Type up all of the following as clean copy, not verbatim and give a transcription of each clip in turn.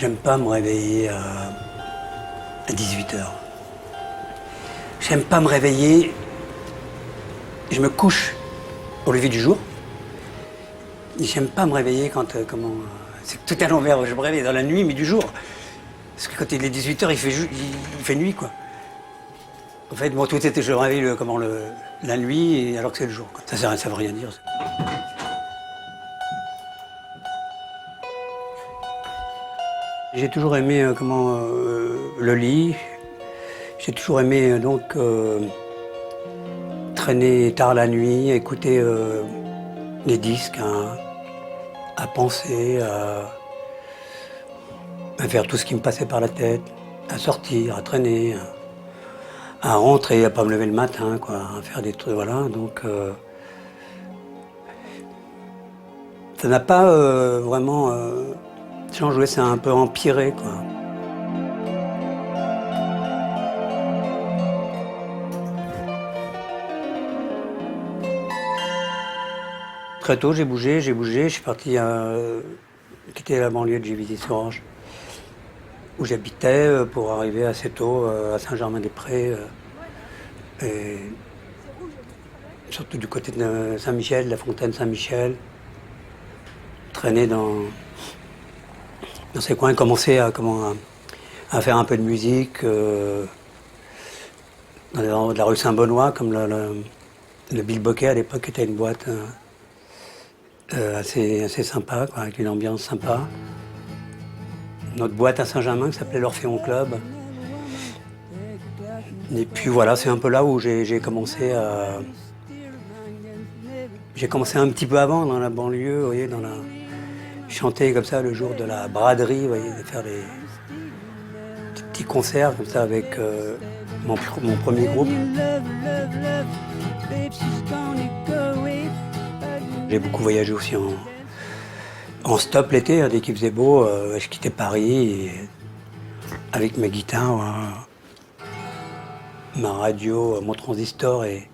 J'aime pas me réveiller à 18h. J'aime pas me réveiller. Je me couche au lever du jour. J'aime pas me réveiller quand c'est tout à l'envers. Je me réveille dans la nuit, mais du jour. Parce que quand il est 18h, il fait nuit, quoi. En fait, bon, tout était, je me réveille la nuit, alors que c'est le jour, quoi. Ça veut rien dire. Ça. J'ai toujours aimé le lit. J'ai toujours aimé traîner tard la nuit, écouter les disques, à penser, à faire tout ce qui me passait par la tête, à sortir, à traîner, à rentrer, à pas me lever le matin, quoi, à faire des trucs, voilà. Donc ça n'a pas vraiment changé, c'est un peu empiré, quoi. Très tôt, j'ai bougé, je suis parti quitter la banlieue de Juvisy-sur-Orge, où j'habitais, pour arriver assez tôt à Saint-Germain-des-Prés, et surtout du côté de Saint-Michel, de la fontaine Saint-Michel, traîner dans ces coins, commencer à faire un peu de musique dans la rue Saint-Benoît, comme le Bilboquet à l'époque était une boîte assez sympa, quoi, avec une ambiance sympa. Notre boîte à Saint-Germain qui s'appelait l'Orphéon Club. Et puis voilà, c'est un peu là où j'ai commencé à... J'ai commencé un petit peu avant dans la banlieue, vous voyez, chanter comme ça le jour de la braderie, vous voyez, de faire des petits concerts comme ça avec mon premier groupe. J'ai beaucoup voyagé aussi en stop l'été, dès qu'il faisait beau, je quittais Paris et, avec ma guitare, ma radio, mon transistor et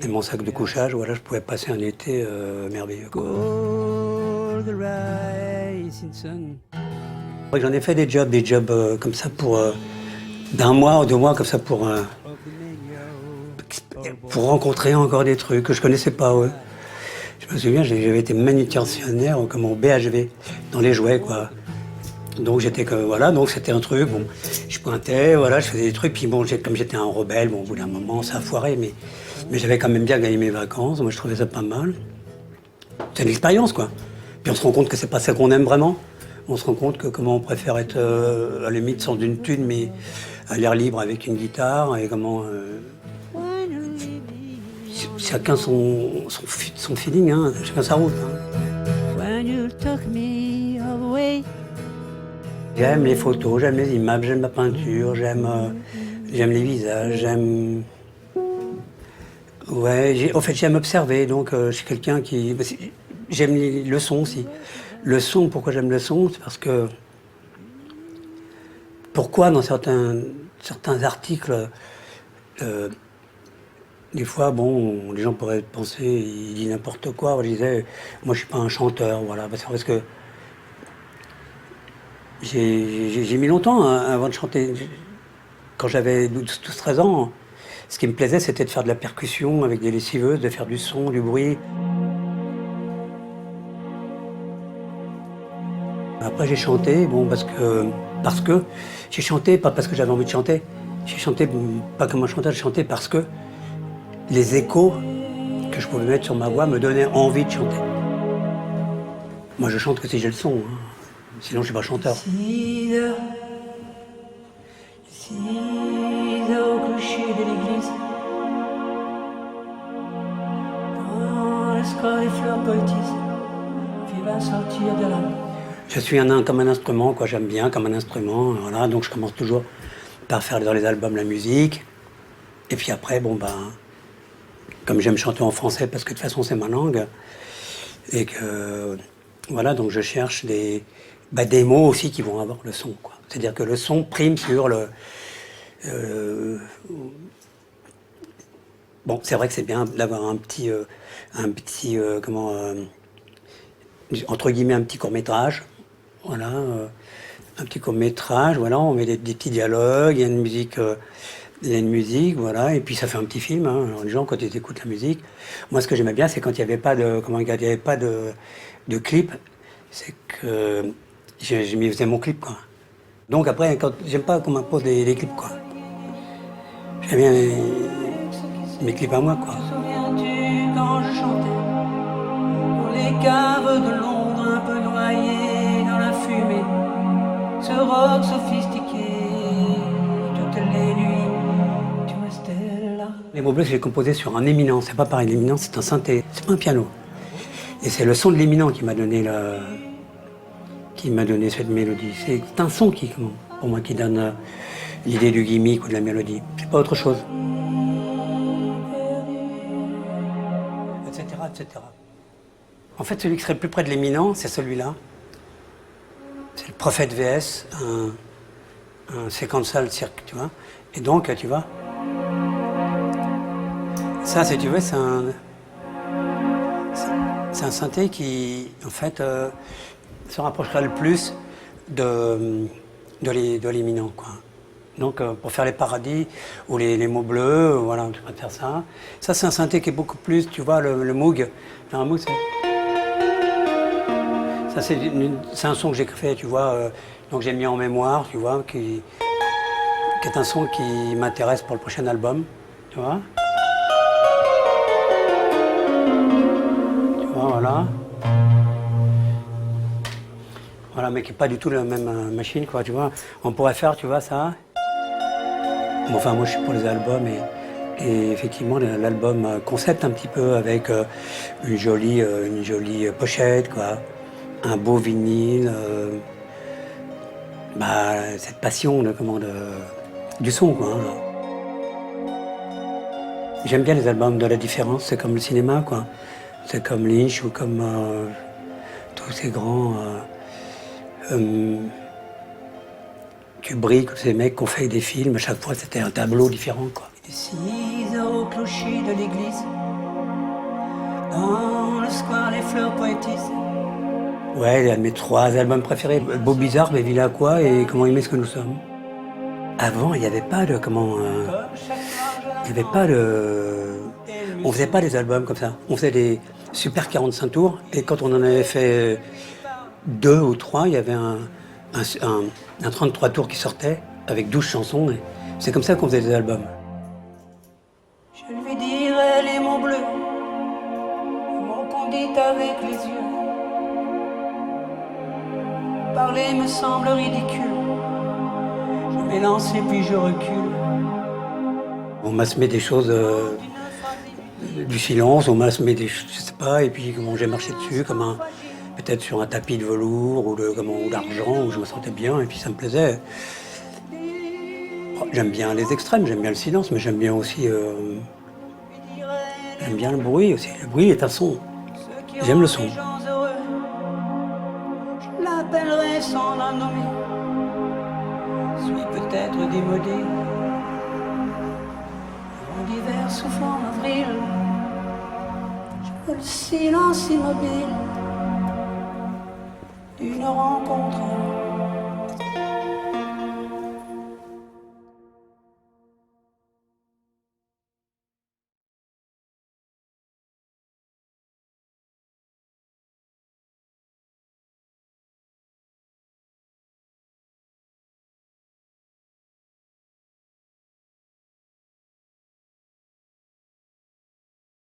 mon sac de couchage. Voilà, je pouvais passer un été merveilleux, quoi. J'en ai fait des jobs comme ça pour d'un mois ou 2 mois comme ça pour rencontrer encore des trucs que je connaissais pas. Ouais. Je me souviens, j'avais été manutentionnaire comme en BHV dans les jouets, quoi. Donc donc c'était un truc. Bon, je pointais, voilà, je faisais des trucs. Puis bon, comme j'étais un rebelle, bon, au bout d'un moment, ça a foiré, mais j'avais quand même bien gagné mes vacances. Moi, je trouvais ça pas mal. C'est une expérience, quoi. Puis on se rend compte que c'est pas ça qu'on aime vraiment. On se rend compte que comment on préfère être à la limite sans une thune, mais à l'air libre avec une guitare et comment. Chacun son feeling, hein, chacun sa route. Hein. J'aime les photos, j'aime les images, j'aime la peinture, j'aime les visages, j'aime. Ouais, en fait j'aime observer, donc je suis quelqu'un qui. J'aime le son aussi. Le son, pourquoi j'aime le son? C'est parce que. Pourquoi dans certains articles. Des fois, bon, les gens pourraient penser, il dit n'importe quoi. Je disais, moi, je suis pas un chanteur, voilà. Parce que j'ai mis longtemps avant de chanter. Quand j'avais 12-13 ans, ce qui me plaisait, c'était de faire de la percussion avec des lessiveuses, de faire du son, du bruit. Après, j'ai chanté, bon, parce que j'ai chanté, pas parce que j'avais envie de chanter. J'ai chanté pas comme un chanteur, j'ai chanté parce que les échos que je pouvais mettre sur ma voix me donnaient envie de chanter. Moi, je chante que si j'ai le son, hein. Sinon je suis pas chanteur. Ici, au clocher de l'église, dans l'escalier des fleurs poétisent, puis va sortir de là. Je suis comme un instrument, quoi. J'aime bien comme un instrument, voilà. Donc je commence toujours par faire dans les albums la musique, et puis après, bon ben. Comme j'aime chanter en français, parce que de toute façon c'est ma langue, et que voilà, donc je cherche des mots aussi qui vont avoir le son, quoi. C'est-à-dire que le son prime sur le. Bon, c'est vrai que c'est bien d'avoir un petit entre guillemets un petit court-métrage, Voilà, un petit court-métrage, voilà, on met des petits dialogues, il y a une musique, voilà, et puis ça fait un petit film. Hein. Alors, les gens, quand ils écoutent la musique, moi, ce que j'aimais bien, c'est quand il n'y avait pas de clip, c'est que je m'y faisais mon clip, quoi. Donc après, j'aime pas qu'on m'impose des clips, quoi. J'aime bien mes clips à moi, quoi. Te souviens-tu quand je chantais dans les caves de Londres, un peu noyé dans la fumée, ce rock sophistiqué, toutes les nuits, tu restais là. Les mots bleus, je l'ai composé sur un éminent. C'est pas pareil, l'éminent, c'est un synthé, c'est pas un piano. Et c'est le son de l'éminent qui m'a donné cette mélodie. C'est un son pour moi, qui donne l'idée du gimmick ou de la mélodie. C'est pas autre chose. Etc., etc. En fait, celui qui serait le plus près de l'éminent, c'est celui-là. C'est le Prophète VS, un séquential cirque, tu vois. Et donc, tu vois, ça, si tu veux, c'est un synthé qui, en fait, se rapprochera le plus de l'éminent, quoi. Donc, pour faire les paradis ou les mots bleus, voilà, tu vas faire ça. Ça, c'est un synthé qui est beaucoup plus, tu vois, le Moog. Un Moog, ça, c'est un son que j'ai fait, tu vois, donc j'ai mis en mémoire, tu vois, qui est un son qui m'intéresse pour le prochain album, tu vois. Tu vois, voilà. Voilà, mais qui n'est pas du tout la même machine, quoi, tu vois. On pourrait faire, tu vois, ça. Bon, enfin, moi, je suis pour les albums et effectivement, l'album concept un petit peu avec une jolie pochette, quoi. Un beau vinyle, cette passion du son, quoi. Hein. J'aime bien les albums de la différence, c'est comme le cinéma, quoi. C'est comme Lynch ou comme tous ces grands Kubrick, ces mecs qui ont fait des films, à chaque fois c'était un tableau différent, quoi. 6 heures au clocher de l'église, dans le square les fleurs poétisent. Ouais, un de mes 3 albums préférés, Beau Bizarre, mais Villa quoi et Comment aimer ce que nous sommes. Avant, il n'y avait pas de on faisait pas des albums comme ça. On faisait des super 45 tours et quand on en avait fait 2 ou 3, il y avait un 33 tours qui sortait avec 12 chansons. Et c'est comme ça qu'on faisait des albums. Je lui dirai les mots bleus, les mots qu'on dit avec les yeux. Parler me semble ridicule. Je m'élance et puis je recule. On m'a semé des choses, du silence, on m'a semé des, je sais pas, et puis comment j'ai marché dessus, peut-être sur un tapis de velours ou d'argent où je me sentais bien et puis ça me plaisait. J'aime bien les extrêmes, j'aime bien le silence, mais j'aime bien aussi, j'aime bien le bruit aussi. Le bruit est un son. J'aime le son. Je l'appellerai sans la nommer. Suis peut-être démodé. En d'hiver soufflant avril, je veux le silence immobile d'une rencontre